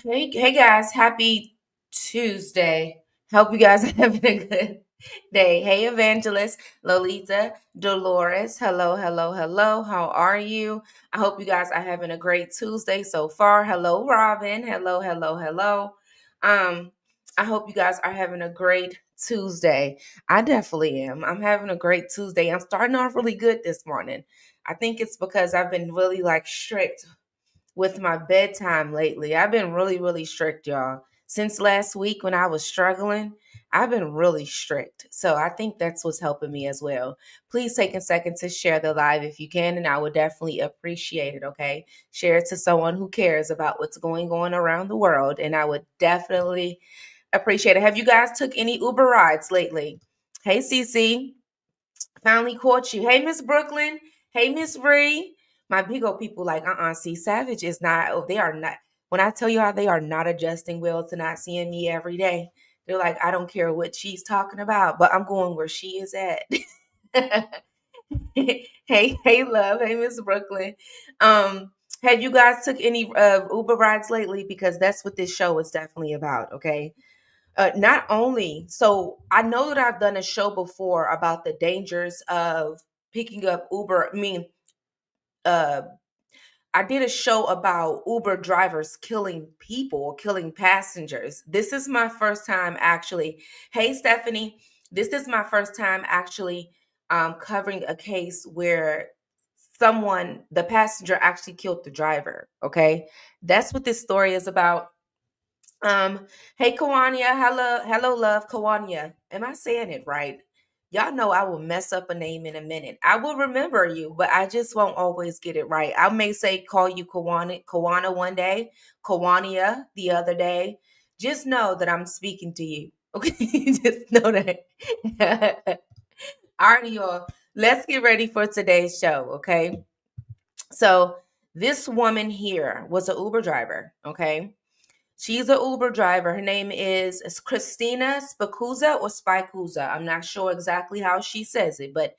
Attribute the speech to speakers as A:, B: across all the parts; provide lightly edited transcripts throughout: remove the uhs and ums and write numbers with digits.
A: Hey guys, happy Tuesday. Hope you guys are having a good day. Hey Evangelist, Lolita, Dolores. Hello. How are you? I hope you guys are having a great Tuesday so far. Hello, Robin. Hello. Um, I hope you guys are having a great Tuesday. I definitely am. I'm having a great Tuesday. I'm starting off really good this morning. I think it's because I've been really strict with my bedtime lately. I've been really strict, y'all. Since last week when I was struggling, I've been really strict. So I think that's what's helping me as well. Please take a second to share the live if you can, and I would definitely appreciate it, okay? Share it to someone who cares about what's going on around the world, and I would definitely appreciate it. Have you guys took any Uber rides lately? Hey, Cece. Finally caught you. Hey, Miss Brooklyn. Hey, Miss Bree. My big old people see, Savage is not, oh, they are not. When I tell you how they are not adjusting well to not seeing me every day, they're like, I don't care what she's talking about, but I'm going where she is at. Hey, love. Hey, Miss Brooklyn. Um, have you guys took any Uber rides lately? Because that's what this show is definitely about, okay? Not only, so I know that I've done a show before about the dangers of picking up Uber. Uh, I did a show about Uber drivers killing people, killing passengers. This is my first time actually. Hey, Stephanie, this is my first time actually covering a case where the passenger actually killed the driver. Okay. That's what this story is about. Hey Kawania, hello, love, Kawania. Am I saying it right? Y'all know I will mess up a name in a minute. I will remember you, but I just won't always get it right. I may call you Kawana one day, Kawania the other day. Just know that I'm speaking to you. Okay, just know that. Alrighty, y'all. Let's get ready for today's show. Okay, so this woman here was an Uber driver. Okay, she's an Uber driver. Her name is Christina Spicuzza or Spicuzza. I'm not sure exactly how she says it, but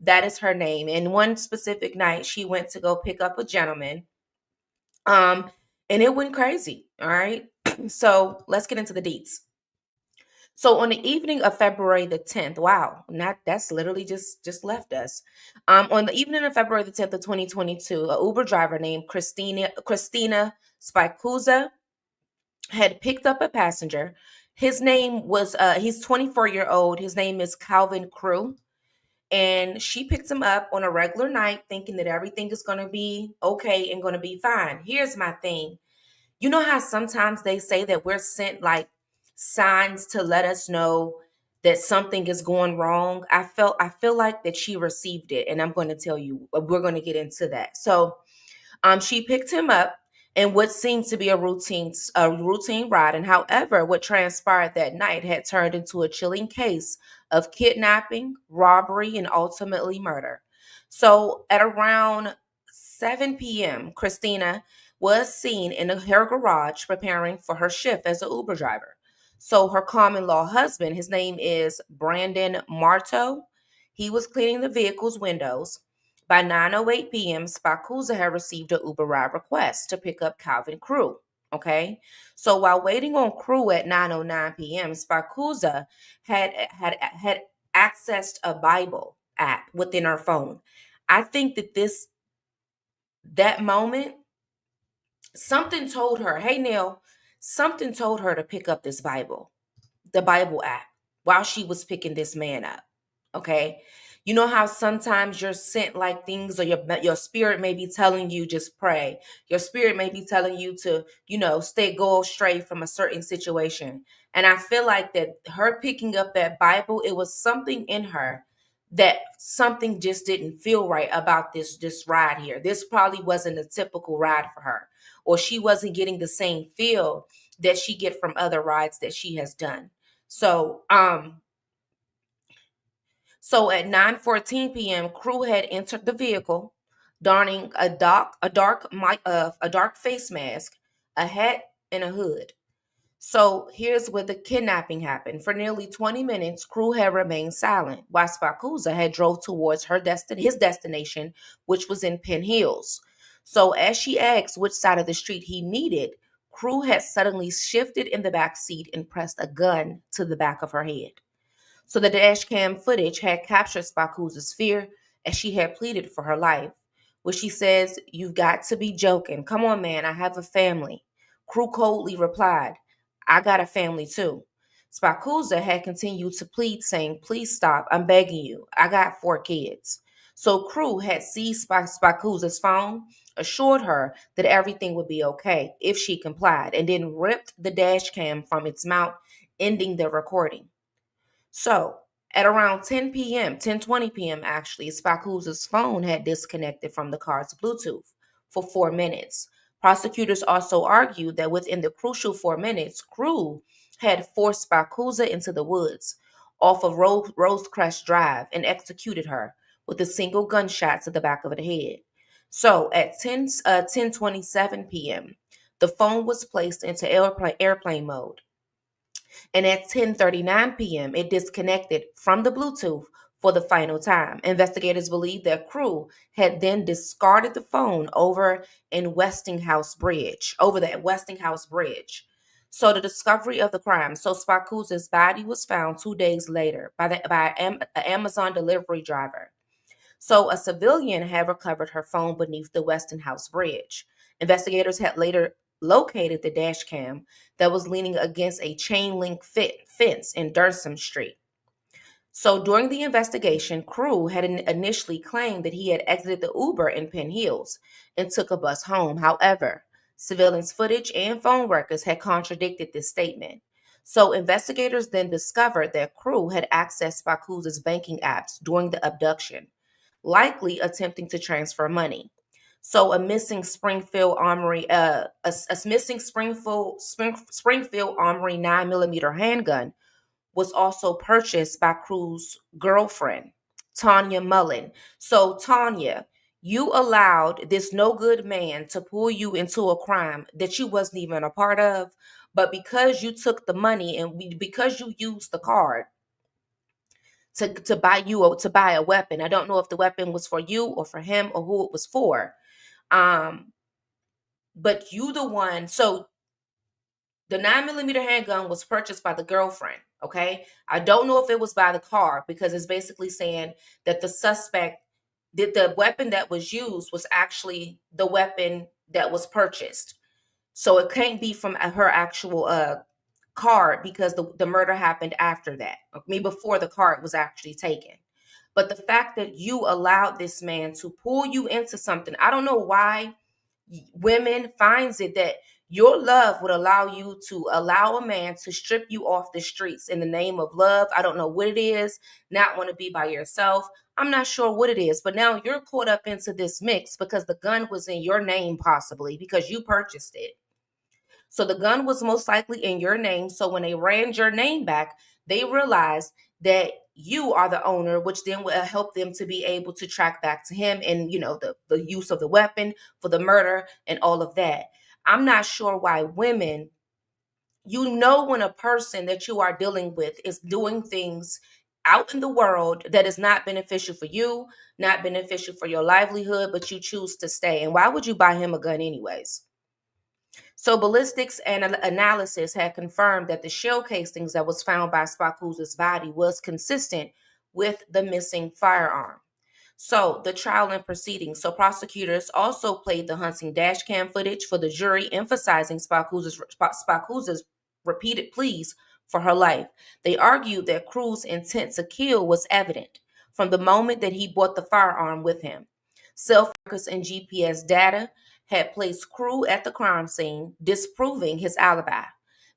A: that is her name. And one specific night, she went to go pick up a gentleman. And it went crazy. All right. So let's get into the deets. So on the evening of February the 10th, wow, not that's literally just left us. On the evening of February the 10th of 2022, a Uber driver named Christina Spicuzza had picked up a passenger. His name was he's 24-year old. His name is Calvin Crew. And she picked him up on a regular night thinking that everything is going to be okay and going to be fine. Here's my thing. You know how sometimes they say that we're sent signs to let us know that something is going wrong? I feel like that she received it, and I'm going to tell you, we're going to get into that. So she picked him up in what seemed to be a routine ride, and however, what transpired that night had turned into a chilling case of kidnapping, robbery, and ultimately murder. So at around 7 p.m., Christina was seen in her garage preparing for her shift as an Uber driver. So her common law husband, his name is Brandon Marto, he was cleaning the vehicle's windows. By 9:08 p.m., Spicuzza had received an Uber ride request to pick up Calvin Crew. Okay, so while waiting on Crew at 9:09 p.m., Spicuzza had accessed a Bible app within her phone. I think that moment, something told her, "Hey Neil," something told her to pick up the Bible app, while she was picking this man up. Okay. You know how sometimes you're sent things, or your spirit may be telling you just pray. Your spirit may be telling you to, go straight from a certain situation. And I feel like that her picking up that Bible, it was something in her that something just didn't feel right about this ride here. This probably wasn't a typical ride for her, or she wasn't getting the same feel that she get from other rides that she has done. So, at 9:14 p.m., Crew had entered the vehicle, donning a dark face mask, a hat, and a hood. So here's where the kidnapping happened. For nearly 20 minutes, Crew had remained silent, while Spicuzza had drove towards his destination, which was in Penn Hills. So as she asked which side of the street he needed, Crew had suddenly shifted in the back seat and pressed a gun to the back of her head. So the dash cam footage had captured Spicuzza's fear as she had pleaded for her life, where she says, "You've got to be joking. Come on, man, I have a family." Crew coldly replied, "I got a family too." Spicuzza had continued to plead, saying, "Please stop. I'm begging you. I got 4 kids." So Crew had seized Spicuzza's phone, assured her that everything would be okay if she complied, and then ripped the dash cam from its mount, ending the recording. So at around 10 p.m., 10:20 p.m. actually, Spicuzza's phone had disconnected from the car's Bluetooth for 4 minutes. Prosecutors also argued that within the crucial 4 minutes, Crew had forced Spicuzza into the woods off of Rosecrest Drive and executed her with a single gunshot to the back of the head. So at 10:27 p.m., the phone was placed into airplane mode, and at 10:39 p.m., it disconnected from the Bluetooth for the final time. Investigators believe that Crew had then discarded the phone over that Westinghouse Bridge. So the discovery of the crime. So Spicuzza's body was found 2 days later by an Amazon delivery driver. So a civilian had recovered her phone beneath the Westinghouse Bridge. Investigators had later located the dash cam that was leaning against a chain link fence in Durham Street. So during the investigation, Crew had initially claimed that he had exited the Uber in Penn Hills and took a bus home. However, surveillance footage and phone records had contradicted this statement. So investigators then discovered that Crew had accessed Spicuzza's banking apps during the abduction, likely attempting to transfer money. So a missing Springfield Armory 9mm handgun was also purchased by Crew's girlfriend, Tanya Mullen. So Tanya, you allowed this no good man to pull you into a crime that you wasn't even a part of, but because you took the money and because you used the card to buy a weapon. I don't know if the weapon was for you or for him or who it was for. Um, but you the one. So the 9mm handgun was purchased by the girlfriend. Okay, I don't know if it was by the car because it's basically saying that the suspect that the weapon that was used was actually the weapon that was purchased. So it can't be from her actual card because the murder happened after that. I mean, before the card was actually taken. But the fact that you allowed this man to pull you into something, I don't know why women finds it that your love would allow you to allow a man to strip you off the streets in the name of love. I don't know what it is, not want to be by yourself. I'm not sure what it is, but now you're caught up into this mix because the gun was in your name, possibly because you purchased it. So the gun was most likely in your name. So when they ran your name back, they realized that you are the owner, which then will help them to be able to track back to him and, the use of the weapon for the murder and all of that. I'm not sure why women, when a person that you are dealing with is doing things out in the world that is not beneficial for you, not beneficial for your livelihood, but you choose to stay. And why would you buy him a gun anyways? So ballistics and analysis had confirmed that the shell casings that was found by Spicuzza's body was consistent with the missing firearm. So the trial and proceedings. So prosecutors also played the hunting dash cam footage for the jury, emphasizing Spicuzza's repeated pleas for her life. They argued that Crew's intent to kill was evident from the moment that he brought the firearm with him. Self records and GPS data had placed Crew at the crime scene, disproving his alibi.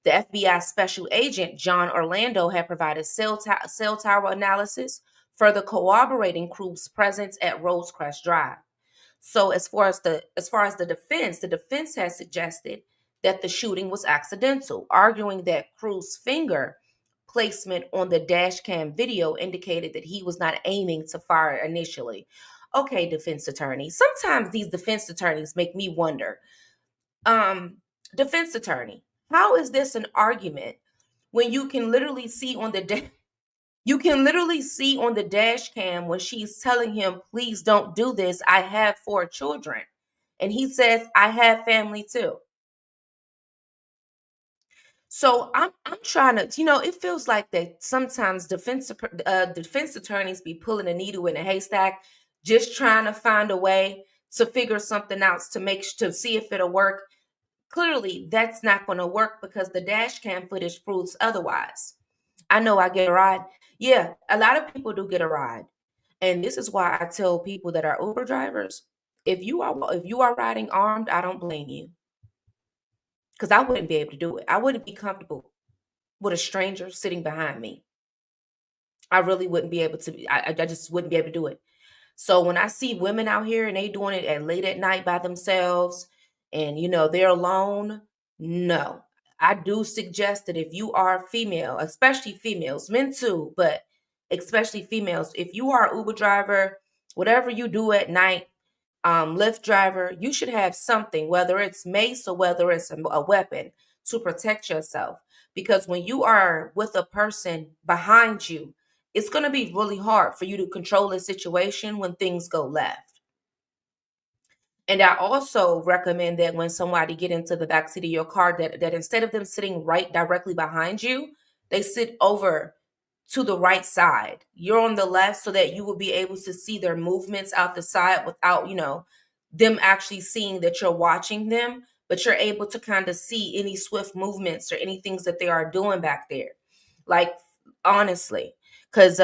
A: The FBI special agent John Orlando had provided cell tower analysis, further corroborating Crew's presence at Rosecrest Drive. So as far as the defense has suggested that the shooting was accidental, arguing that Crew's finger placement on the dash cam video indicated that he was not aiming to fire initially. Okay, defense attorney. Sometimes these defense attorneys make me wonder. Um, Defense attorney, how is this an argument when you can literally see on the dash cam when she's telling him, please don't do this. I have 4 children. And he says, I have family too. So I'm trying to, it feels like that sometimes defense attorneys be pulling a needle in a haystack, just trying to find a way to figure something out to see if it'll work. Clearly, that's not going to work because the dash cam footage proves otherwise. I know I get a ride. Yeah, a lot of people do get a ride. And this is why I tell people that are Uber drivers, if you are riding armed, I don't blame you. Because I wouldn't be able to do it. I wouldn't be comfortable with a stranger sitting behind me. I really wouldn't be able to I just wouldn't be able to do it. So when I see women out here and they doing it at late at night by themselves and they're alone, no. I do suggest that if you are female, especially females, men too, but especially females, if you are an Uber driver, whatever you do at night, Lyft driver, you should have something, whether it's mace or whether it's a weapon, to protect yourself. Because when you are with a person behind you, it's going to be really hard for you to control a situation when things go left. And I also recommend that when somebody get into the backseat of your car, that instead of them sitting right directly behind you, they sit over to the right side. You're on the left so that you will be able to see their movements out the side without, them actually seeing that you're watching them, but you're able to kind of see any swift movements or any things that they are doing back there. Like, honestly, because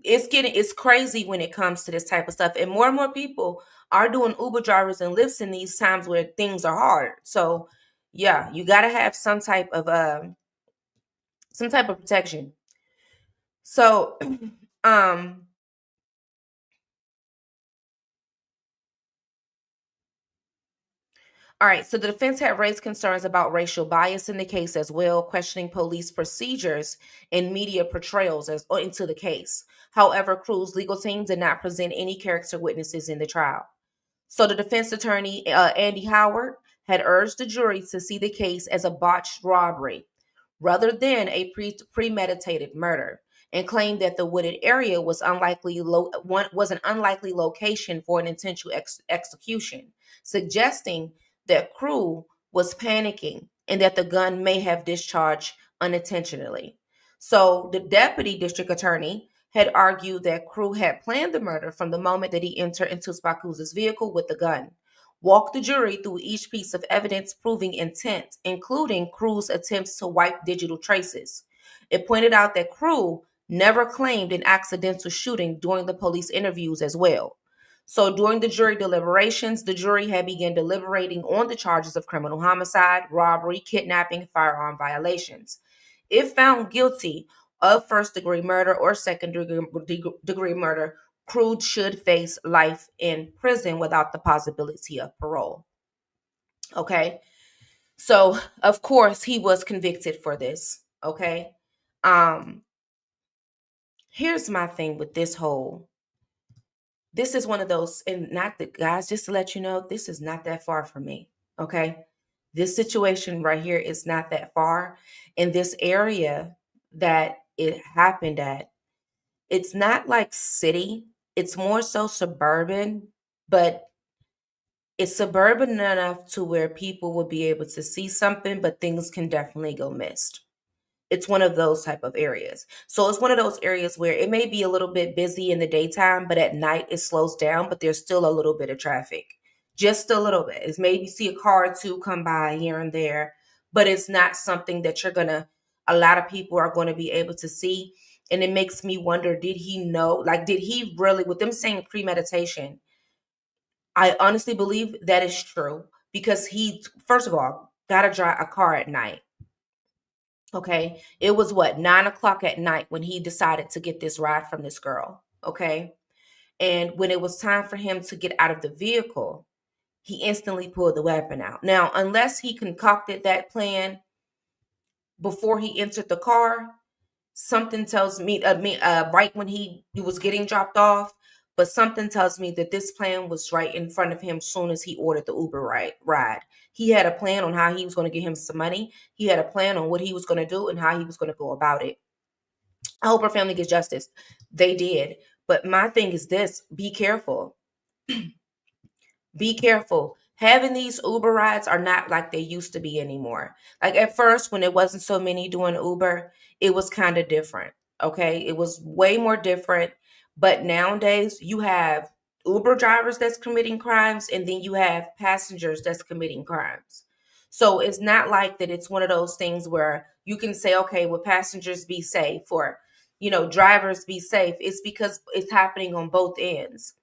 A: it's crazy when it comes to this type of stuff. And more people are doing Uber drivers and lifts in these times where things are hard. So yeah, you gotta have some type of protection. So um all right, so the defense had raised concerns about racial bias in the case as well, questioning police procedures and media portrayals into the case. However, Cruz's legal team did not present any character witnesses in the trial. So the defense attorney, Andy Howard, had urged the jury to see the case as a botched robbery rather than a premeditated murder, and claimed that the wooded area was an unlikely location for an intentional execution, suggesting that Crew was panicking and that the gun may have discharged unintentionally. So the deputy district attorney had argued that Crew had planned the murder from the moment that he entered into Spicuzza's vehicle with the gun. Walked the jury through each piece of evidence proving intent, including Crew's attempts to wipe digital traces. It pointed out that Crew never claimed an accidental shooting during the police interviews as well. So during the jury deliberations, the jury had begun deliberating on the charges of criminal homicide, robbery, kidnapping, firearm violations. If found guilty of first degree murder or second degree murder, Crew should face life in prison without the possibility of parole. Okay. So, of course, he was convicted for this. Okay. Um, Here's my thing with this is one of those, and not the guys, just to let you know, this is not that far from me. Okay. This situation right here is not that far. In this area that it happened at, it's not like city, it's more so suburban, but it's suburban enough to where people will be able to see something, but things can definitely go missed. It's one of those type of areas. So it's one of those areas where it may be a little bit busy in the daytime, but at night it slows down, but there's still a little bit of traffic. Just a little bit. It's maybe see a car or two come by here and there, but it's not something that a lot of people are going to be able to see. And it makes me wonder, did he know? Like, did he really, with them saying premeditation, I honestly believe that is true because he, first of all, got to drive a car at night. Okay. It was what, 9 o'clock at night when he decided to get this ride from this girl. Okay. And when it was time for him to get out of the vehicle, he instantly pulled the weapon out. Now, unless he concocted that plan before he entered the car, something tells me, right when he was getting dropped off, but something tells me that this plan was right in front of him soon as he ordered the Uber ride. He had a plan on how he was going to get him some money. He had a plan on what he was going to do and how he was going to go about it. I hope her family gets justice. They did. But my thing is this: be careful. Be careful. Having these Uber rides are not like they used to be anymore. Like at first, when it wasn't so many doing Uber, it was kind of different. Okay. It was way more different. But nowadays, you have Uber drivers that's committing crimes, and then you have passengers that's committing crimes. So it's not like that it's one of those things where you can say, okay, well, passengers be safe or, drivers be safe. It's because it's happening on both ends.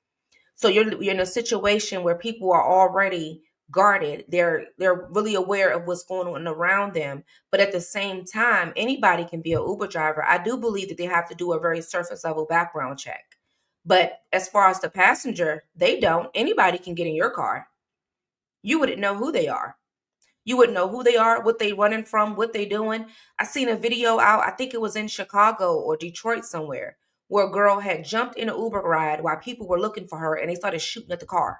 A: So you're in a situation where people are already guarded. They're really aware of what's going on around them. But at the same time, anybody can be an Uber driver. I do believe that they have to do a very surface level background check. But as far as the passenger, they don't. Anybody can get in your car. You wouldn't know who they are. You wouldn't know who they are, what they running from, what they doing. I seen a video out, I think it was in Chicago or Detroit somewhere, where a girl had jumped in an Uber ride while people were looking for her and they started shooting at the car.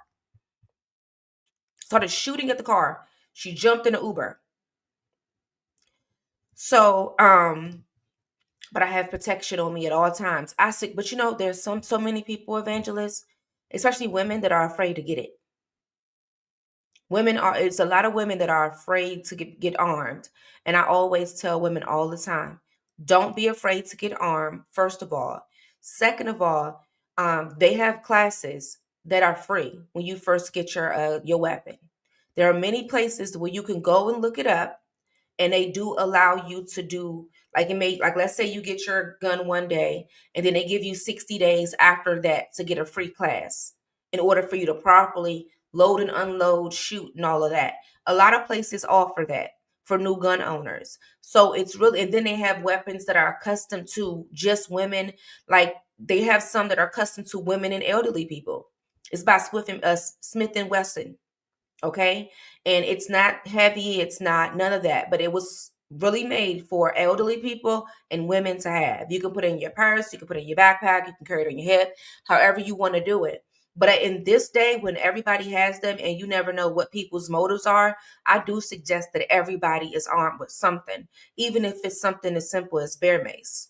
A: Started shooting at the car. She jumped in an Uber. So, but I have protection on me at all times. I see, but there's so many people, evangelists, especially women, that are afraid to get it. It's a lot of women that are afraid to get armed. And I always tell women all the time, don't be afraid to get armed, first of all. Second of all, they have classes that are free when you first get your weapon. There are many places where you can go and look it up, and they do allow you to do like let's say you get your gun one day, and then they give you 60 days after that to get a free class in order for you to properly load and unload, shoot, and all of that. A lot of places offer that for new gun owners. So it's really, and then they have weapons that are accustomed to just women. Like they have some that are accustomed to women and elderly people. It's by Smith and Wesson. Okay. And it's not heavy. It's not none of that, but it was really made for elderly people and women to have. You can put it in your purse. You can put it in your backpack. You can carry it on your hip, however you want to do it. But in this day, when everybody has them and you never know what people's motives are, I do suggest that everybody is armed with something, even if it's something as simple as bear mace,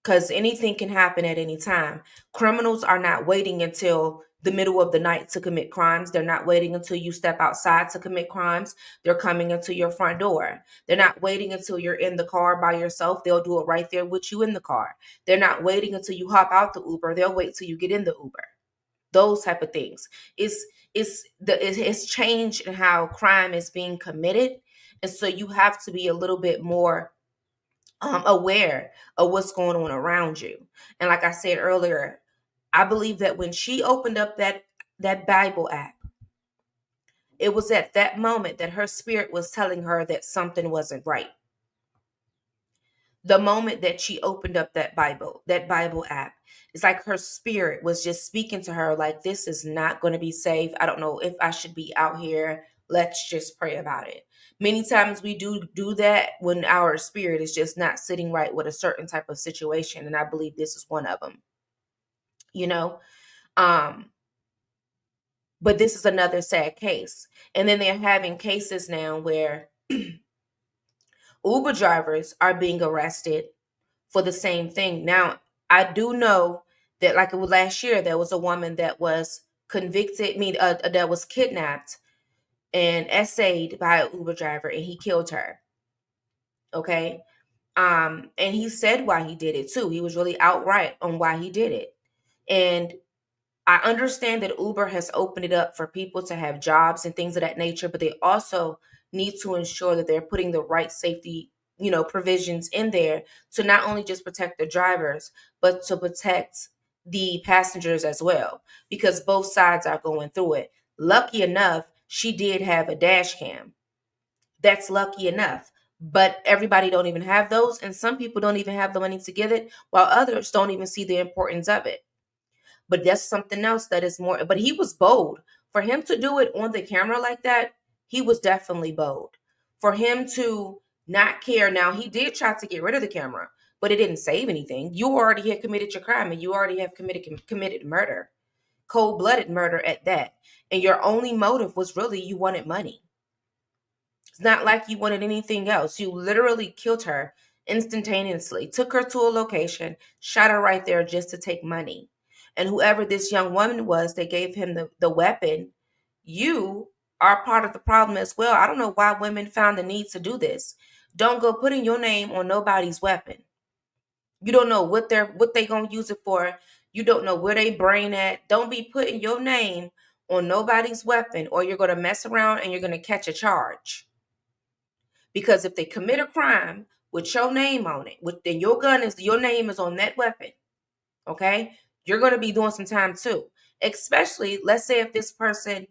A: because anything can happen at any time. Criminals are not waiting until the middle of the night to commit crimes. They're not waiting until you step outside to commit crimes. They're coming into your front door. They're not waiting until you're in the car by yourself. They'll do it right there with you in the car. They're not waiting until you hop out the Uber. They'll wait till you get in the Uber. Those type of things. It's changed in how crime is being committed, and so you have to be a little bit more aware of what's going on around you. And like I said earlier, I believe that when she opened up that Bible app, it was at that moment that her spirit was telling her that something wasn't right. The moment that she opened up that Bible app, it's like her spirit was just speaking to her like, this is not going to be safe. I don't know if I should be out here. Let's just pray about it. Many times we do that when our spirit is just not sitting right with a certain type of situation, and I believe this is one of them. You know, um, but this is another sad case. And then they're having cases now where Uber drivers are being arrested for the same thing. Now, I do know that, like it was last year, there was a woman that was convicted, that was kidnapped and essayed by an Uber driver, and he killed her. Okay. And he said why he did it too. He was really outright on why he did it. And I understand that Uber has opened it up for people to have jobs and things of that nature, but they also need to ensure that they're putting the right safety, provisions in there to not only just protect the drivers, but to protect the passengers as well, because both sides are going through it. Lucky enough, she did have a dash cam. That's lucky enough. But everybody don't even have those, and some people don't even have the money to get it, while others don't even see the importance of it. But that's something else that is more. But he was bold. For him to do it on the camera like that, he was definitely bold. For him to not care. Now, he did try to get rid of the camera, but it didn't save anything. You already had committed your crime, and you already have committed murder, cold-blooded murder at that. And your only motive was really you wanted money. It's not like you wanted anything else. You literally killed her instantaneously, took her to a location, shot her right there just to take money. And whoever this young woman was, they gave him the weapon You are part of the problem as well. I don't know why women found the need to do this. Don't go putting your name on nobody's weapon. You don't know what they gonna use it for. You don't know where they brain at. Don't be putting your name on nobody's weapon, or you're gonna mess around and you're gonna catch a charge. Because if they commit a crime with your name on it, then your name is on that weapon. Okay, you're gonna be doing some time too. Especially, let's say if this person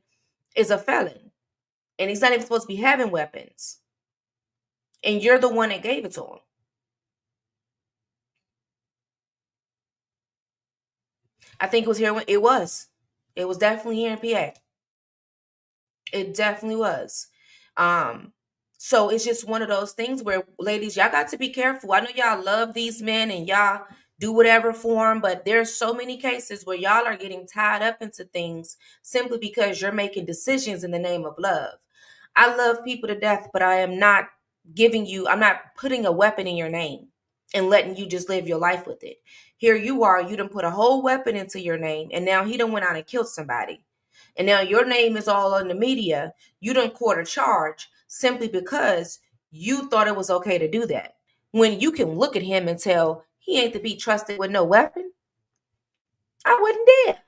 A: is a felon and he's not even supposed to be having weapons, and you're the one that gave it to him. I think it was here when it was. It was definitely here in PA. It definitely was. Um, so it's just one of those things where, ladies, y'all got to be careful. I know y'all love these men and y'all do whatever for them, but there's so many cases where y'all are getting tied up into things simply because you're making decisions in the name of love. I love people to death, but I'm not putting a weapon in your name and letting you just live your life with it. Here you are, you done put a whole weapon into your name, and now he done went out and killed somebody. And now your name is all in the media. You done caught a charge simply because you thought it was okay to do that. When you can look at him and tell he ain't to be trusted with no weapon, I wouldn't dare.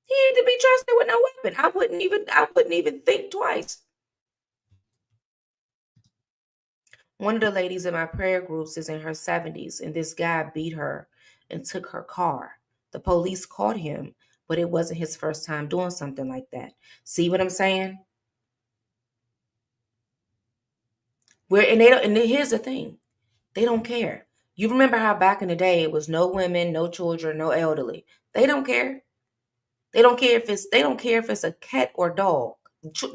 A: He ain't to be trusted with no weapon. I wouldn't even think twice. One of the ladies in my prayer groups is in her 70s, and this guy beat her and took her car. The police caught him, but it wasn't his first time doing something like that. See what I'm saying? And here's the thing. They don't care. You remember how back in the day it was no women, no children, no elderly. They don't care. They don't care if it's a cat or dog.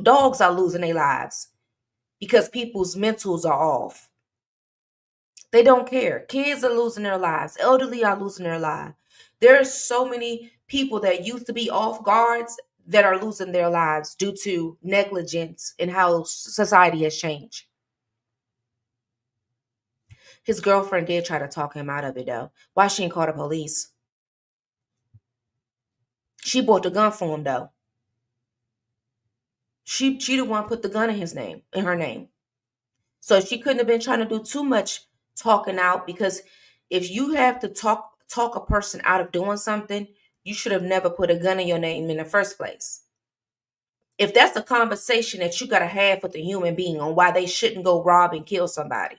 A: Dogs are losing their lives because people's mentals are off. They don't care. Kids are losing their lives. Elderly are losing their lives. There's so many people that used to be off guards that are losing their lives due to negligence and how society has changed. His girlfriend did try to talk him out of it though. Why she ain't call the police? She bought the gun for him though. She the one put the gun in her name. So she couldn't have been trying to do too much talking out, because if you have to talk a person out of doing something, you should have never put a gun in your name in the first place. If that's a conversation that you gotta have with a human being on why they shouldn't go rob and kill somebody,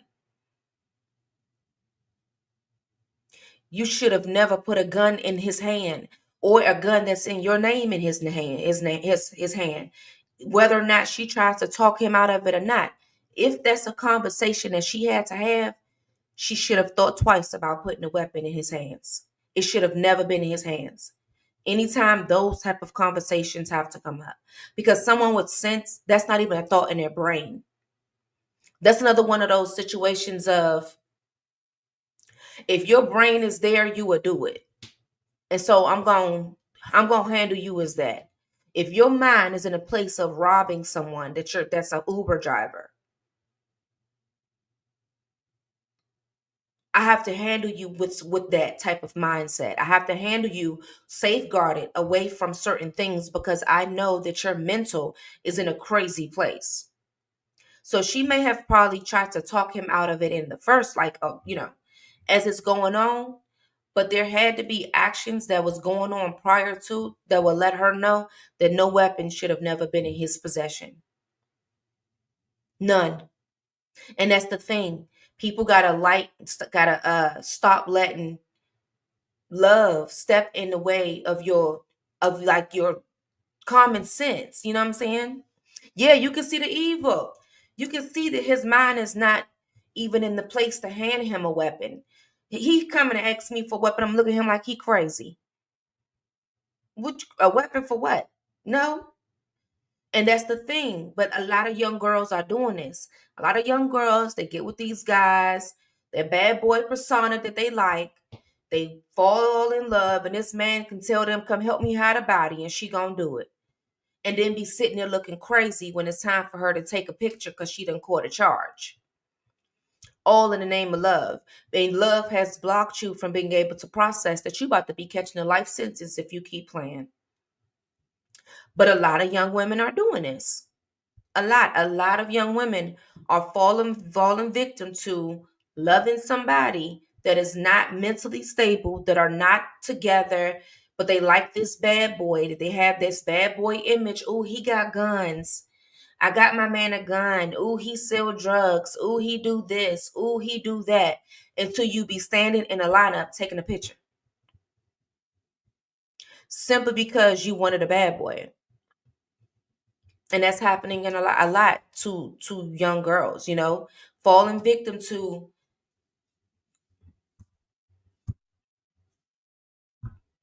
A: you should have never put a gun in his hand, or a gun that's in your name in his hand, whether or not she tries to talk him out of it or not. If that's a conversation that she had to have, she should have thought twice about putting a weapon in his hands. It should have never been in his hands. Anytime those type of conversations have to come up, because someone with sense, that's not even a thought in their brain. That's another one of those situations of, if your brain is there, you will do it. And so I'm going to handle you as that. If your mind is in a place of robbing someone, that's an Uber driver, I have to handle you with that type of mindset. I have to handle you safeguarded away from certain things, because I know that your mental is in a crazy place. So she may have probably tried to talk him out of it in the first, as it's going on, but there had to be actions that was going on prior to that would let her know that no weapon should have never been in his possession. None. And that's the thing. People gotta stop letting love step in the way of your common sense. You know what I'm saying? Yeah, you can see the evil. You can see that his mind is not even in the place to hand him a weapon. He coming to ask me for a weapon. I'm looking at him like he crazy. Which a weapon for what? No. And that's the thing. But a lot of young girls are doing this. A lot of young girls, they get with these guys, their bad boy persona that they like. They fall all in love, and this man can tell them, come help me hide a body, and she gonna do it. And then be sitting there looking crazy when it's time for her to take a picture because she done caught a charge. all in the name of love. And love has blocked you from being able to process that you about to be catching a life sentence if you keep playing. But a lot of young women are doing this. A lot of young women are falling victim to loving somebody that is not mentally stable, that are not together, but they like this bad boy, that they have this bad boy image. Oh, he got guns. I got my man a gun. Ooh, he sell drugs. Ooh, he do this. Ooh, he do that. Until you be standing in a lineup taking a picture. Simply because you wanted a bad boy. And that's happening in a lot to young girls, falling victim to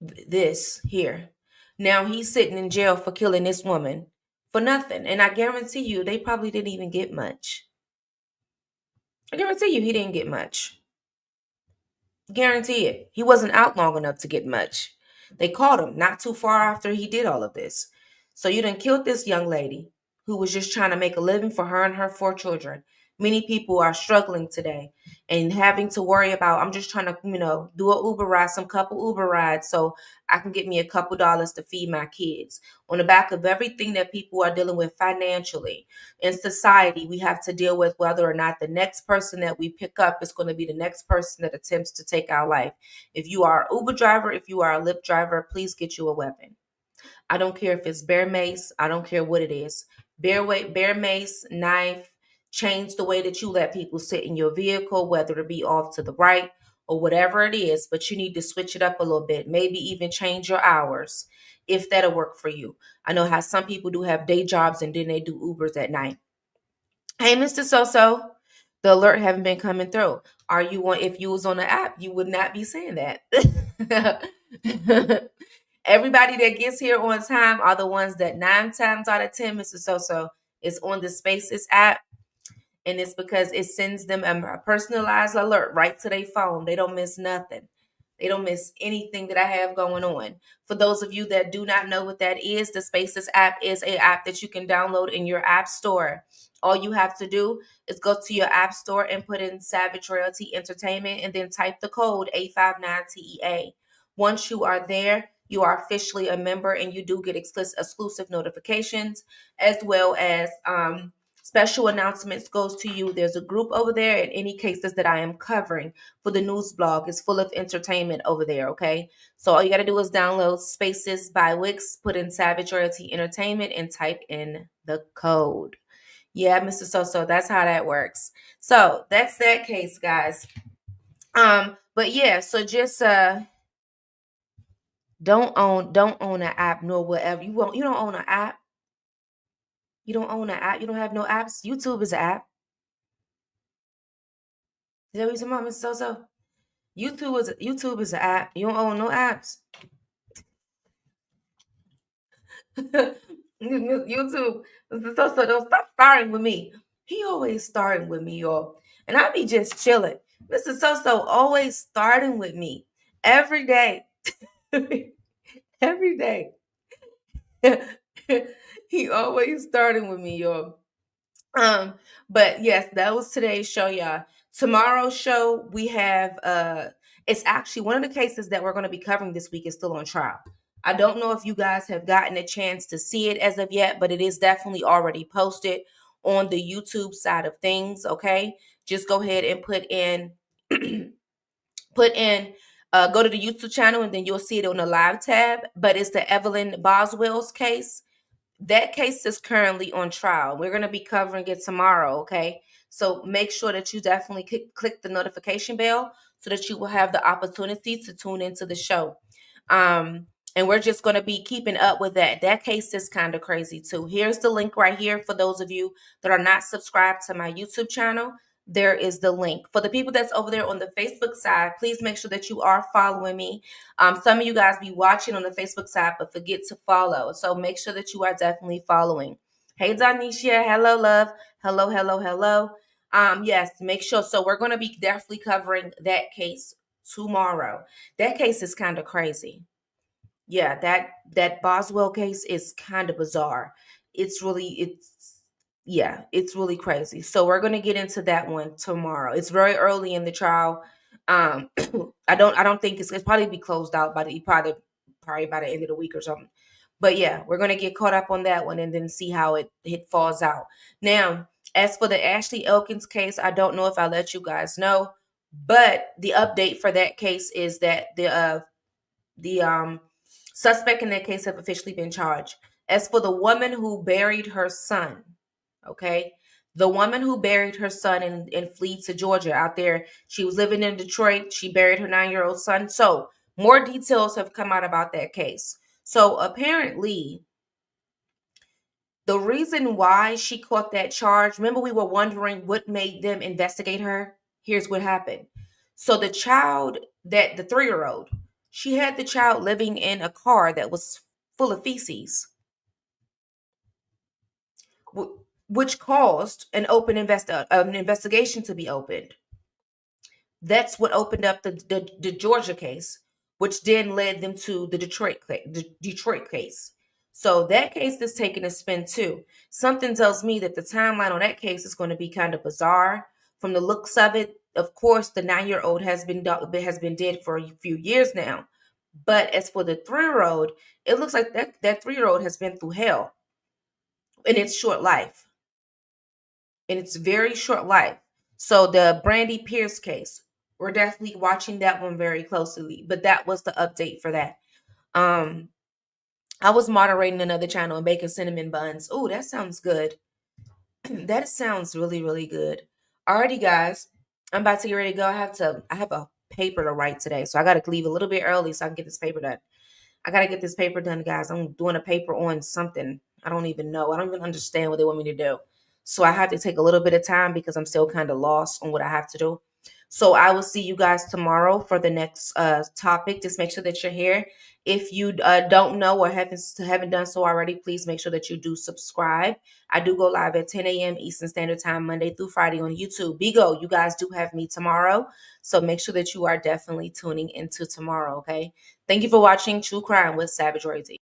A: this here. Now he's sitting in jail for killing this woman for nothing. And I guarantee you, they probably didn't even get much. I guarantee you, he didn't get much. Guarantee it. He wasn't out long enough to get much. They caught him not too far after he did all of this. So you done killed this young lady who was just trying to make a living for her and her 4 children. Many people are struggling today and having to worry about, I'm just trying to, do a Uber ride, some couple Uber rides so I can get me a couple dollars to feed my kids. On the back of everything that people are dealing with financially in society, we have to deal with whether or not the next person that we pick up is going to be the next person that attempts to take our life. If you are an Uber driver, if you are a Lyft driver, please get you a weapon. I don't care if it's bear mace. I don't care what it is. Bear mace, knife, change the way that you let people sit in your vehicle, whether it be off to the right or whatever it is, but you need to switch it up a little bit. Maybe even change your hours if that'll work for you. I know how some people do have day jobs and then they do Ubers at night. Hey, Mr. So-so, the alert haven't been coming through. Are you on? If you was on the app, you would not be saying that. Everybody that gets here on time are the ones that 9 times out of 10, Mr. So-so, is on the Spaces app. And it's because it sends them a personalized alert right to their phone. They don't miss nothing. They don't miss anything that I have going on. For those of you that do not know what that is, the Spaces app is an app that you can download in your app store. All you have to do is go to your app store and put in Savage Royalty Entertainment and then type the code 859TEA. Once you are there, you are officially a member and you do get exclusive notifications as well as special announcements goes to you. There's a group over there in any cases that I am covering for the news blog. It's full of entertainment over there, okay? So all you got to do is download Spaces by Wix, put in Savage Royalty Entertainment, and type in the code. Yeah, Mr. So that's how that works. So that's that case, guys. But yeah, so just don't own an app nor whatever. You don't own an app. You don't own an app. You don't have no apps. YouTube is an app. Is that what you're talking about, Mr. So? YouTube is an app. You don't own no apps. YouTube. Mr. So don't stop starting with me. He always starting with me, y'all. And I be just chilling. Mr. So always starting with me. Every day. Every day. He always starting with me, y'all. But yes, that was today's show, y'all. Tomorrow's show, we have it's actually one of the cases that we're going to be covering this week is still on trial. I don't know if you guys have gotten a chance to see it as of yet, but it is definitely already posted on the YouTube side of things. Okay, just go ahead and put in go to the YouTube channel and then you'll see it on the live tab. But it's the Evelyn Boswell's case. That case is currently on trial. We're going to be covering it tomorrow, okay? So make sure that you definitely click the notification bell so that you will have the opportunity to tune into the show. And we're just going to be keeping up with that. That case is kind of crazy too. Here's the link right here for those of you that are not subscribed to my YouTube channel. There is the link. For the people that's over there on the Facebook side, please make sure that you are following me. Some of you guys be watching on the Facebook side, but forget to follow. So make sure that you are definitely following. Hey, Donisha. Hello, love. Hello, hello, hello. Yes, make sure. So we're going to be definitely covering that case tomorrow. That case is kind of crazy. Yeah, that Boswell case is kind of bizarre. It's Yeah, it's really crazy. So we're gonna get into that one tomorrow. It's very early in the trial. Um, I don't think it's probably be closed out by the probably by the end of the week or something. But yeah, we're gonna get caught up on that one and then see how it falls out. Now, as for the Ashley Elkins case, I don't know if I let you guys know, but the update for that case is that the suspect in that case have officially been charged. As for the woman who buried her son, okay, the woman who buried her son and fled to Georgia out there, she was living in Detroit. She buried her 9-year-old son. So more details have come out about that case. So apparently, the reason why she caught that charge, remember we were wondering what made them investigate her? Here's what happened. So the child, that the 3-year-old, she had the child living in a car that was full of feces, which caused an investigation to be opened. That's what opened up the Georgia case, which then led them to the Detroit case. So that case is taking a spin too. Something tells me that the timeline on that case is going to be kind of bizarre. From the looks of it, of course, the 9-year-old has been dead for a few years now. But as for the 3-year-old, it looks like that 3-year-old has been through hell in its short life, in its very short life. So the Brandy Pierce case, we're definitely watching that one very closely. But that was the update for that. Um, I was moderating another channel and baking cinnamon buns. Oh, that sounds good. That sounds really, really good. Alrighty, guys. I'm about to get ready to go. I have a paper to write today. So I gotta leave a little bit early so I can get this paper done. I gotta get this paper done, guys. I'm doing a paper on something. I don't even know. I don't even understand what they want me to do. So I have to take a little bit of time because I'm still kind of lost on what I have to do. So I will see you guys tomorrow for the next topic. Just make sure that you're here. If you don't know or haven't done so already, please make sure that you do subscribe. I do go live at 10 a.m. Eastern Standard Time, Monday through Friday on YouTube. Bigo, you guys do have me tomorrow. So make sure that you are definitely tuning into tomorrow, okay? Thank you for watching True Crime with Savage Royalty.